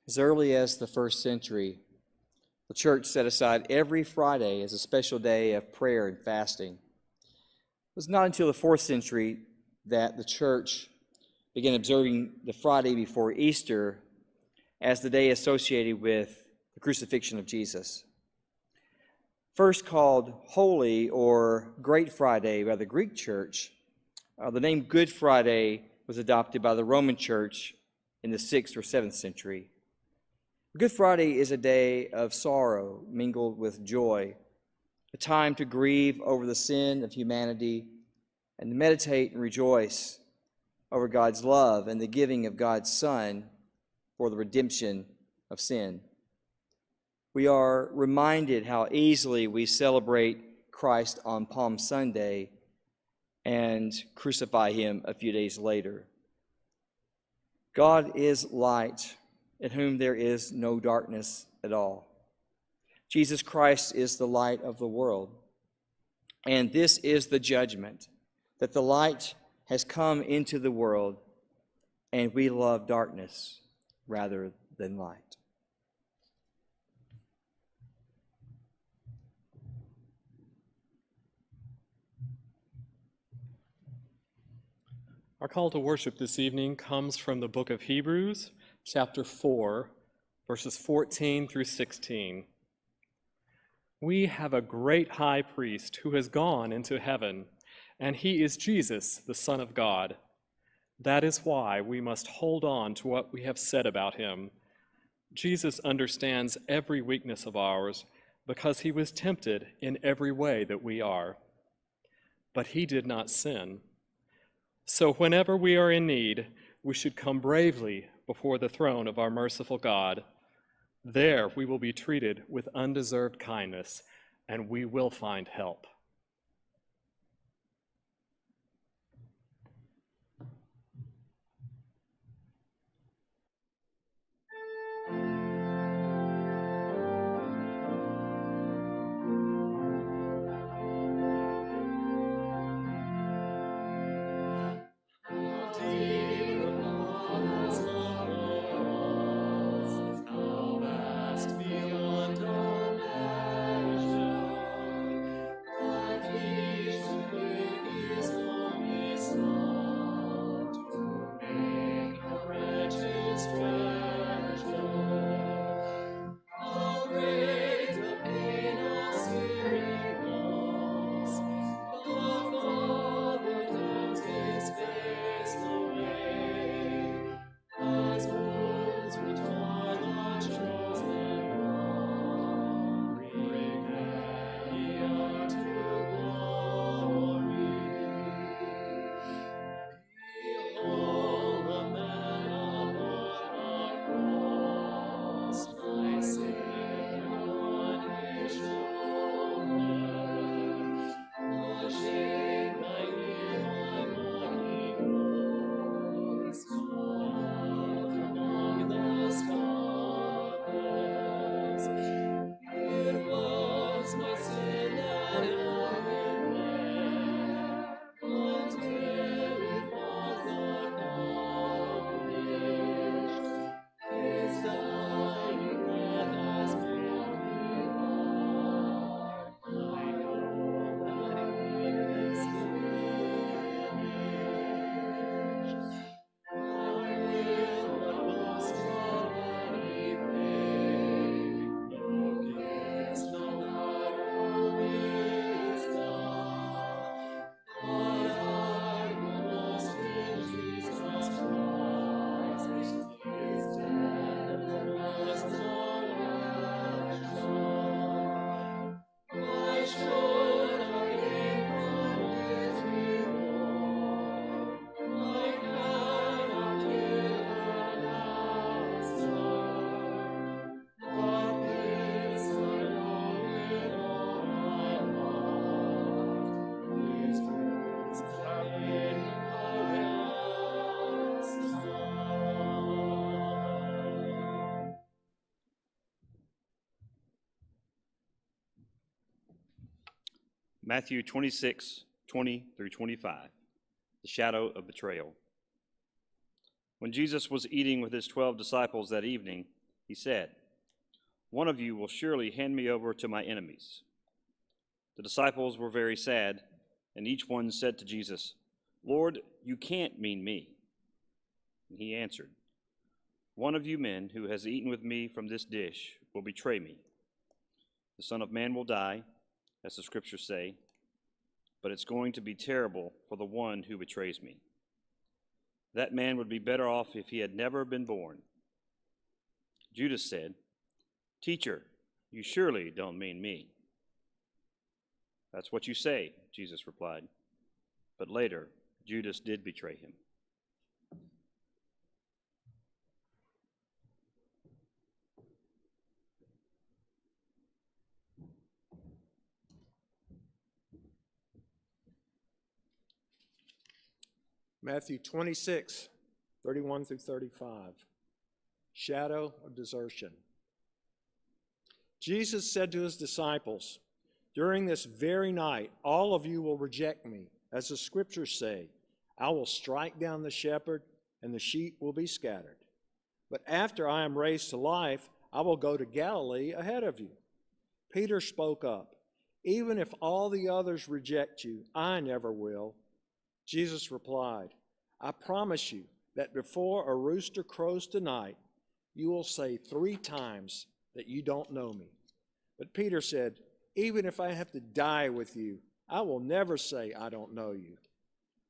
As early as the first century, the church set aside every Friday as a special day of prayer and fasting. It was not until the fourth century that the church began observing the Friday before Easter as the day associated with the crucifixion of Jesus. First called Holy or Great Friday by the Greek church, the name Good Friday was adopted by the Roman church in the 6th or 7th century. Good Friday is a day of sorrow mingled with joy, a time to grieve over the sin of humanity and to meditate and rejoice over God's love and the giving of God's Son for the redemption of sin. We are reminded how easily we celebrate Christ on Palm Sunday and crucify him a few days later. God is light, in whom there is no darkness at all. Jesus Christ is the light of the world. And this is the judgment, that the light has come into the world, and we love darkness rather than light. Our call to worship this evening comes from the book of Hebrews, chapter 4, verses 14 through 16. We have a great high priest who has gone into heaven, and he is Jesus, the Son of God. That is why we must hold on to what we have said about him. Jesus understands every weakness of ours because he was tempted in every way that we are. But he did not sin. So whenever we are in need, we should come bravely before the throne of our merciful God. There we will be treated with undeserved kindness, and we will find help. Matthew 26, 20 through 25, the shadow of betrayal. When Jesus was eating with his 12 disciples that evening, He said, "One of you will surely hand me over to my enemies." The disciples were very sad, and each one said to Jesus, "Lord, you can't mean me." And he answered, "One of you men who has eaten with me from this dish will betray me. The Son of Man will die, as the Scriptures say, but it's going to be terrible for the one who betrays me. That man would be better off if he had never been born." Judas said, "Teacher, you surely don't mean me." "That's what you say," Jesus replied. But later, Judas did betray him. Matthew 26, 31 through 35. Shadow of desertion. Jesus said to his disciples, "During this very night, all of you will reject me. As the Scriptures say, I will strike down the shepherd, and the sheep will be scattered. But after I am raised to life, I will go to Galilee ahead of you." Peter spoke up, "Even if all the others reject you, I never will." Jesus replied, "I promise you that before a rooster crows tonight, you will say 3 times that you don't know me." But Peter said, "Even if I have to die with you, I will never say I don't know you."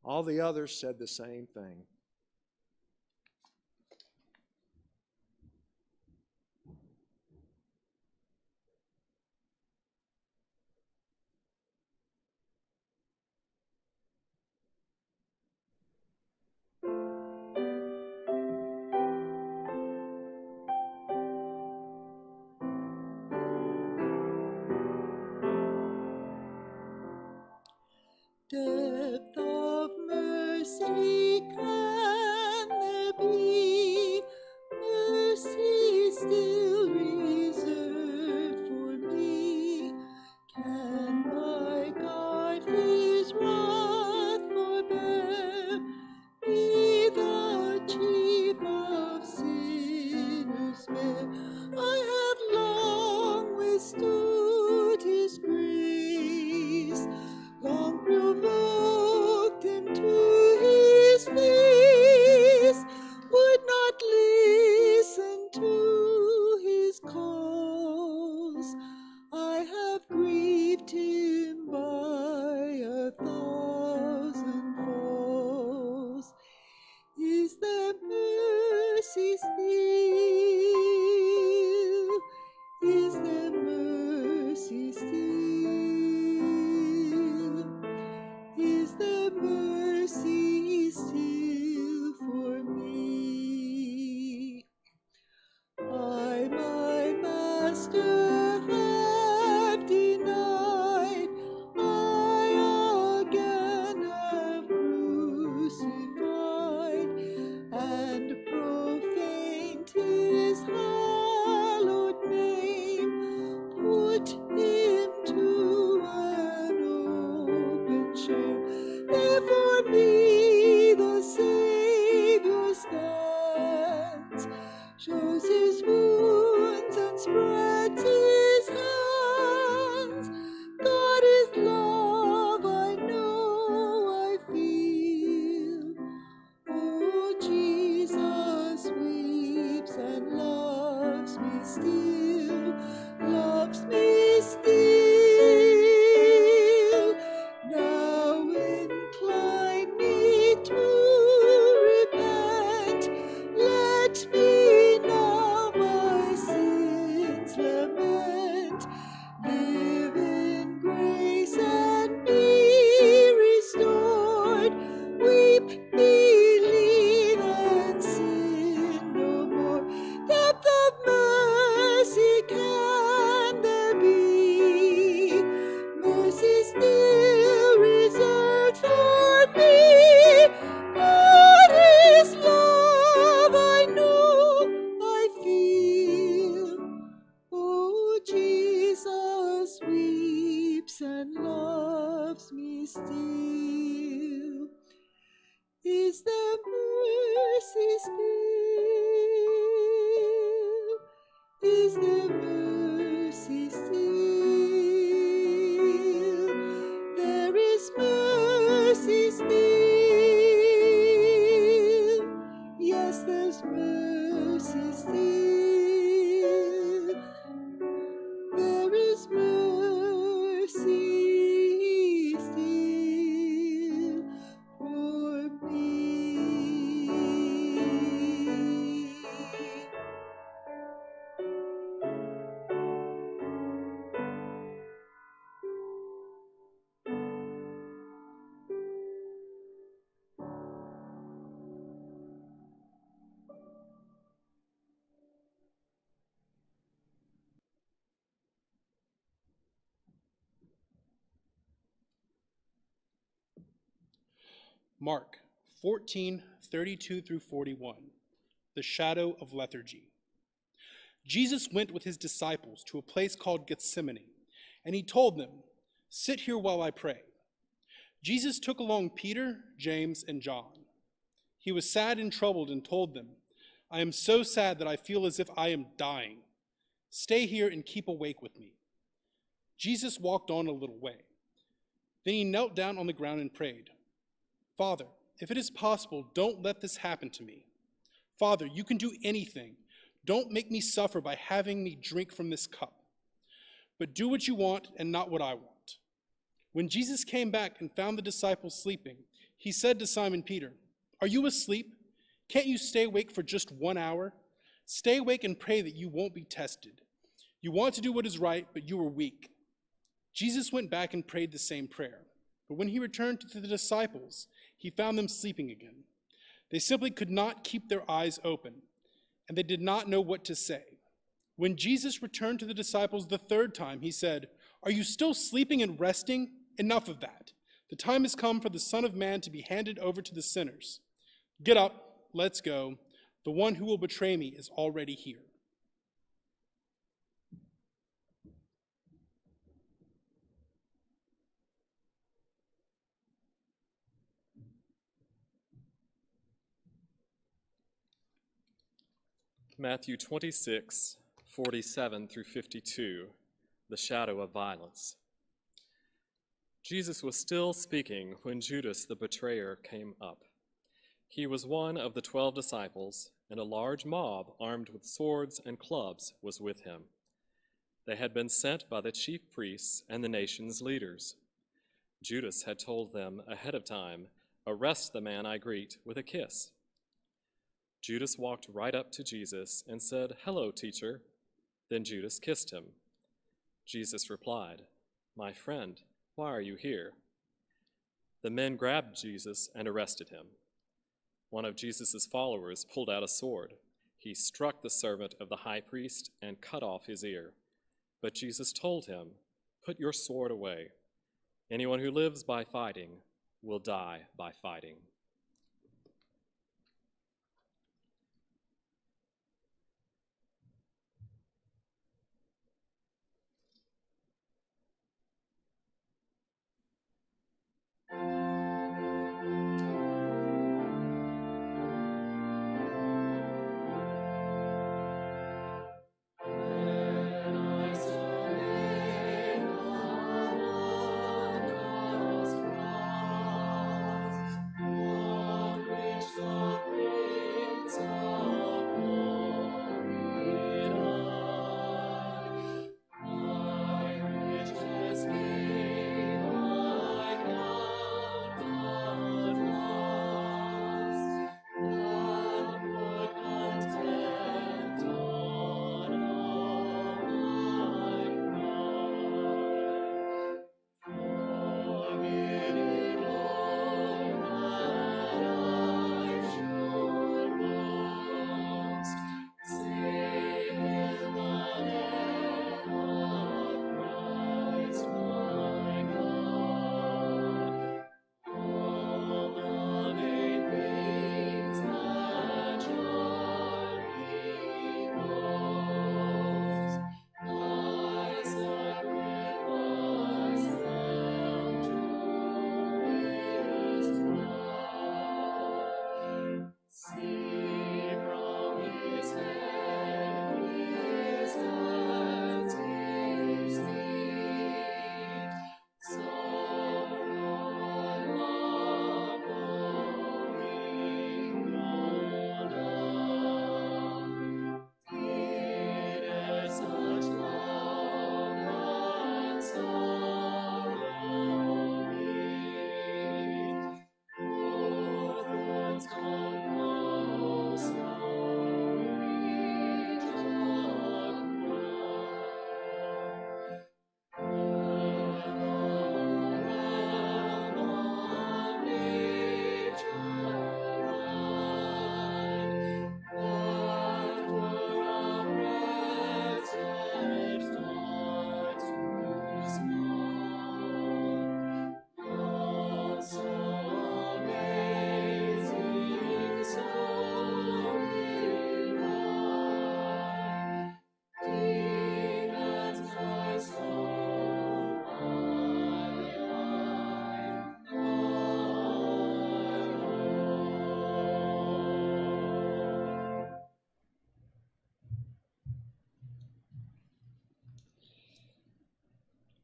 All the others said the same thing. Depth of mercy can there be, mercy still reserved for me? Can my God his wrath forbear, be the chief of sinners spare? I have long withstood his grace, long provoked him to his face, would not listen to his calls. I have grieved him by 1,000 falls. Is there mercy still? Is there mercy still? Is there mercy still for me? I, my Master, have denied. I again have crucified and profaned his hallowed name, put him to an open shame. Therefore me the Savior stands, shows his wounds and spreads his hands. God is love, I know, I feel. Oh, Jesus weeps and loves me still, loves me still. Now incline me to repent. Let me now my sins lament. Live in grace and be restored. Weep, believe, and sin no more. Depth of mercy can there be, mercy still reserved for me. God is love, I know, I feel. Oh, Jesus weeps and loves me still. Is there mercy still? the mercy still. There is mercy still. Yes, there's mercy still. There is mercy still for me. Mark 14:32 through 41, the shadow of lethargy. Jesus went with his disciples to a place called Gethsemane, and he told them, "Sit here while I pray." Jesus took along Peter, James, and John. He was sad and troubled and told them, "I am so sad that I feel as if I am dying. Stay here and keep awake with me." Jesus walked on a little way. Then he knelt down on the ground and prayed, "Father, if it is possible, don't let this happen to me. Father, you can do anything. Don't make me suffer by having me drink from this cup. But do what you want and not what I want." When Jesus came back and found the disciples sleeping, he said to Simon Peter, "Are you asleep? Can't you stay awake for just 1 hour? Stay awake and pray that you won't be tested. You want to do what is right, but you are weak." Jesus went back and prayed the same prayer. But when he returned to the disciples, he found them sleeping again. They simply could not keep their eyes open, and they did not know what to say. When Jesus returned to the disciples the third time, he said, "Are you still sleeping and resting? Enough of that. The time has come for the Son of Man to be handed over to the sinners. Get up, let's go. The one who will betray me is already here." Matthew 26:47 through 52, the shadow of violence. Jesus was still speaking when Judas the betrayer came up. He was one of the 12 disciples, and a large mob armed with swords and clubs was with him. They had been sent by the chief priests and the nation's leaders. Judas had told them ahead of time, "Arrest the man I greet with a kiss." Judas walked right up to Jesus and said, "Hello, teacher." Then Judas kissed him. Jesus replied, "My friend, why are you here?" The men grabbed Jesus and arrested him. One of Jesus' followers pulled out a sword. He struck the servant of the high priest and cut off his ear. But Jesus told him, "Put your sword away. Anyone who lives by fighting will die by fighting."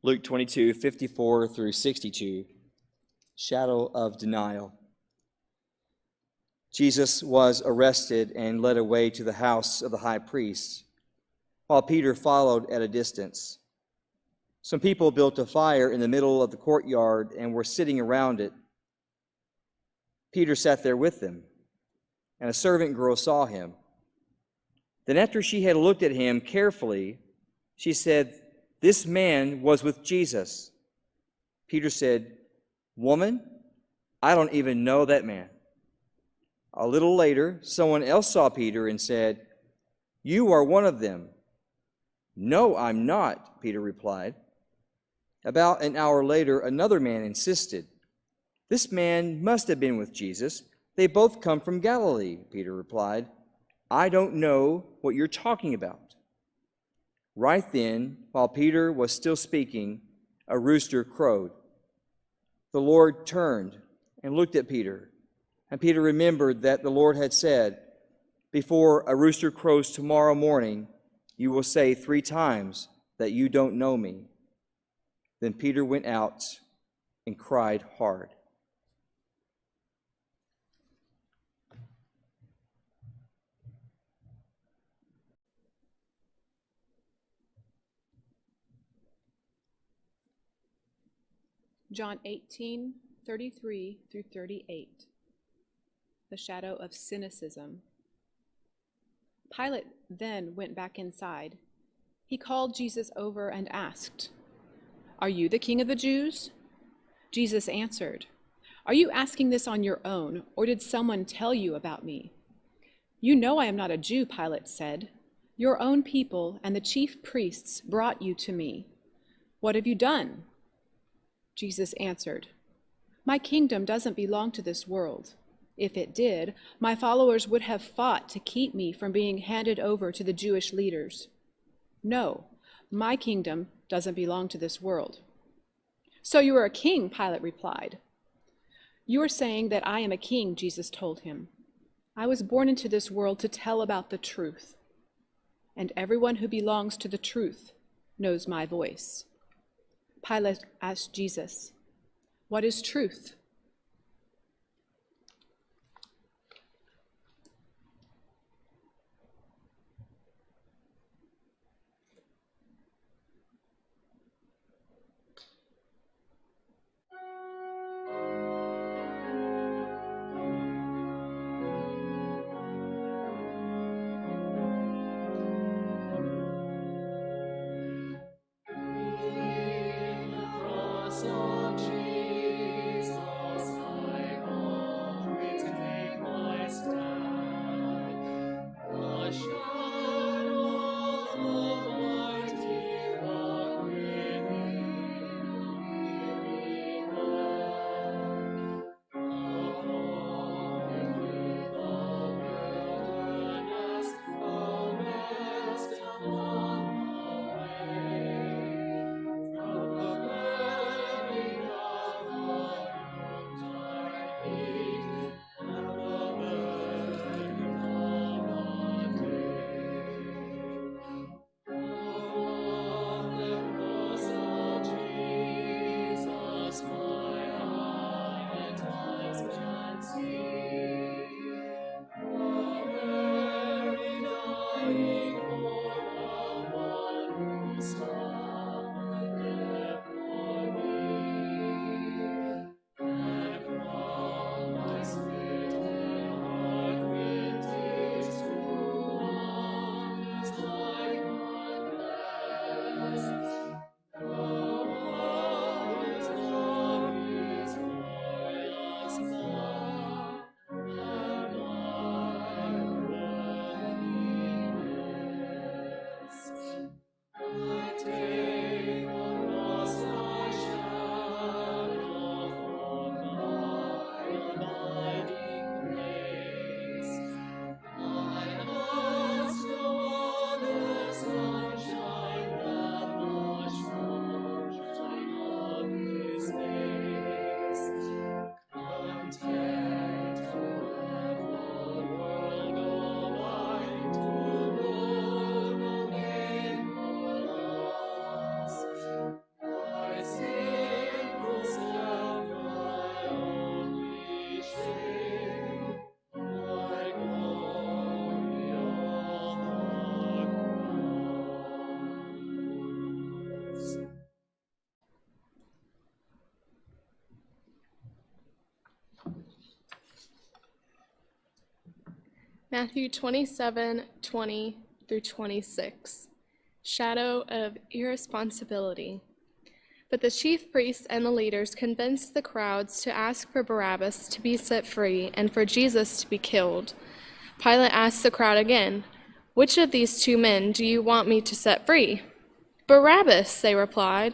Luke 22, 54 through 62, shadow of denial. Jesus was arrested and led away to the house of the high priest, while Peter followed at a distance. Some people built a fire in the middle of the courtyard and were sitting around it. Peter sat there with them, and a servant girl saw him. Then after she had looked at him carefully, she said, "This man was with Jesus." Peter said, "Woman, I don't even know that man." A little later, someone else saw Peter and said, "You are one of them." "No, I'm not," Peter replied. About an hour later, another man insisted, "This man must have been with Jesus. They both come from Galilee," Peter replied. "I don't know what you're talking about." Right then, while Peter was still speaking, a rooster crowed. The Lord turned and looked at Peter, and Peter remembered that the Lord had said, "Before a rooster crows tomorrow morning, you will say 3 times that you don't know me." Then Peter went out and cried hard. John 18, 33 through 38. The shadow of cynicism. Pilate then went back inside. He called Jesus over and asked, "Are you the king of the Jews?" Jesus answered, "Are you asking this on your own, or did someone tell you about me?" "You know I am not a Jew," Pilate said. "Your own people and the chief priests brought you to me. What have you done?" Jesus answered, "My kingdom doesn't belong to this world. If it did, my followers would have fought to keep me from being handed over to the Jewish leaders. No, my kingdom doesn't belong to this world." "So you are a king," Pilate replied. "You are saying that I am a king," Jesus told him. "I was born into this world to tell about the truth, and everyone who belongs to the truth knows my voice." Pilate asked Jesus, "What is truth?" Take Matthew 27:20 through 26. Shadow of irresponsibility. But the chief priests and the leaders convinced the crowds to ask for Barabbas to be set free and for Jesus to be killed. Pilate asked the crowd again, "Which of these two men do you want me to set free?" "Barabbas," they replied.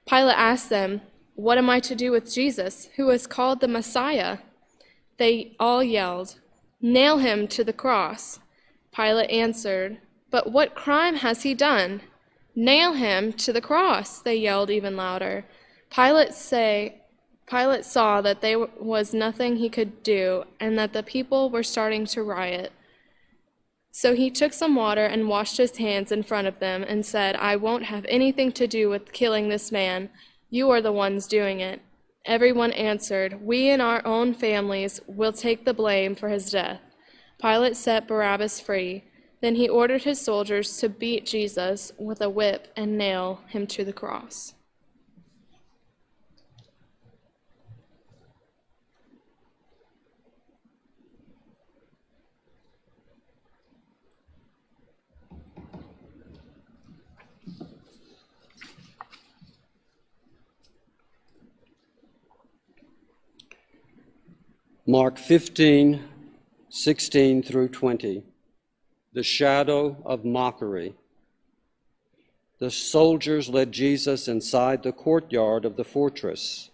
Pilate asked them, "What am I to do with Jesus, who is called the Messiah?" They all yelled, "Nail him to the cross." Pilate answered, "But what crime has he done?" "Nail him to the cross," they yelled even louder. Pilate saw that there was nothing he could do and that the people were starting to riot. So he took some water and washed his hands in front of them and said, "I won't have anything to do with killing this man. You are the ones doing it." Everyone answered, "We and our own families will take the blame for his death." Pilate set Barabbas free. Then he ordered his soldiers to beat Jesus with a whip and nail him to the cross. Mark 15:16 through 20. The shadow of mockery. The soldiers led Jesus inside the courtyard of the fortress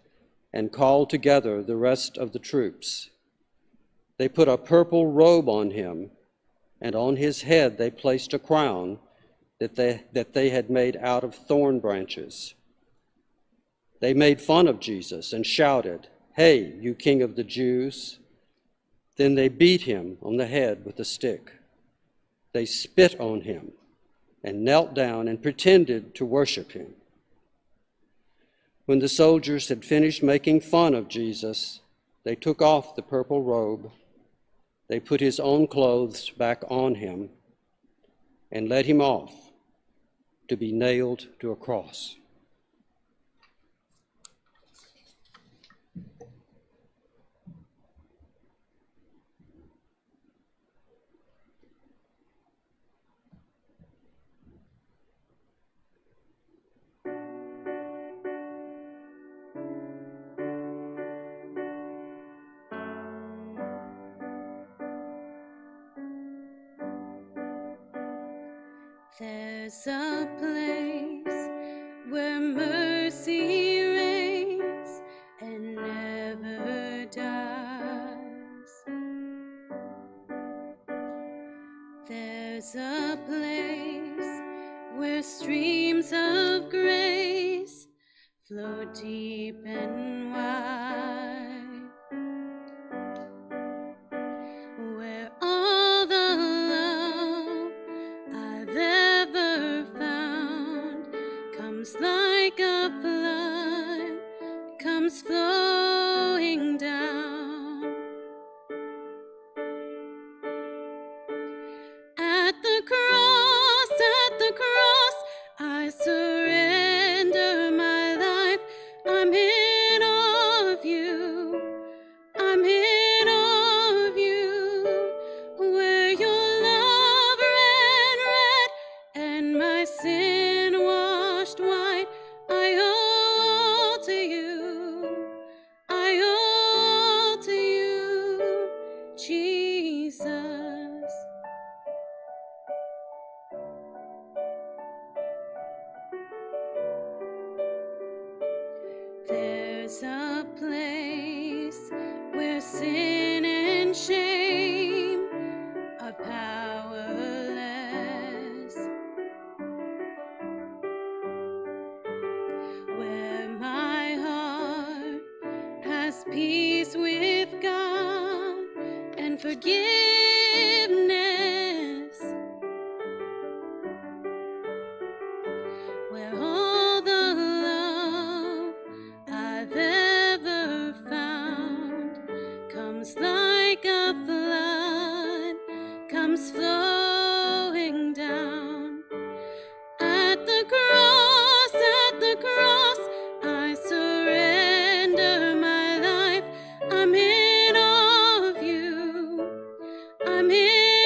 and called together the rest of the troops. They put a purple robe on him, and on his head they placed a crown that they had made out of thorn branches. They made fun of Jesus and shouted, "Hey, you King of the Jews!" Then they beat him on the head with a stick. They spit on him and knelt down and pretended to worship him. When the soldiers had finished making fun of Jesus, they took off the purple robe. They put his own clothes back on him and led him off to be nailed to a cross. There's a place where mercy reigns and never dies. There's a place where streams of grace flow deep and wide, where all the love I've ever found comes like a flood, comes flowing down. At the cross, I surrender my life. I'm in awe of you. I'm in awe of you. Where your love ran red and my sin washed white, I owe all to you. I owe all to you, Jesus. There's a place where sin and shame are powerless, where my heart has peace with God and forgiveness, where all the love I've ever found comes like a flood, comes flowing down. At the cross, I surrender my life. I'm in awe of you. I'm in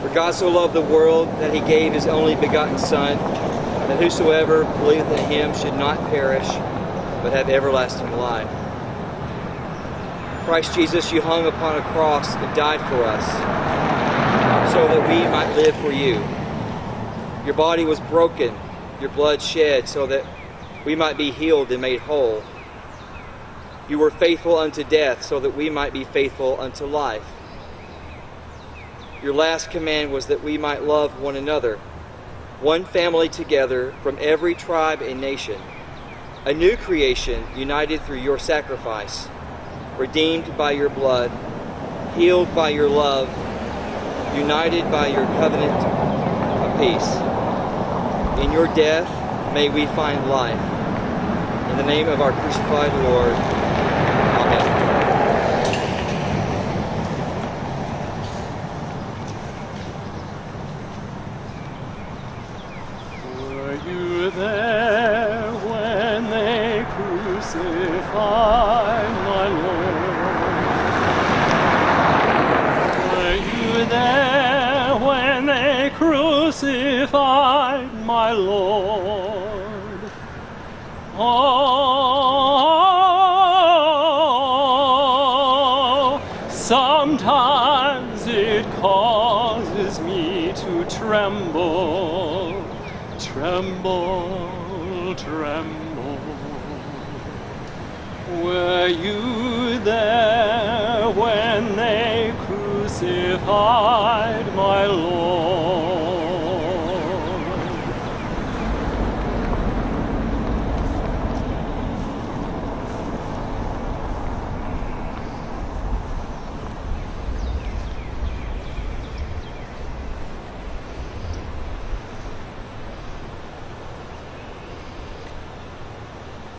For God so loved the world that he gave his only begotten Son, that whosoever believeth in him should not perish, but have everlasting life. Christ Jesus, you hung upon a cross and died for us, so that we might live for you. Your body was broken, your blood shed, so that we might be healed and made whole. You were faithful unto death, so that we might be faithful unto life. Your last command was that we might love one another, one family together from every tribe and nation, a new creation united through your sacrifice, redeemed by your blood, healed by your love, united by your covenant of peace. In your death, may we find life. In the name of our crucified Lord, amen. Were you there when they crucified my Lord? Were you there when they crucified my Lord? Oh, sometimes it causes me to tremble, tremble, tremble. Were you there when they crucified my Lord?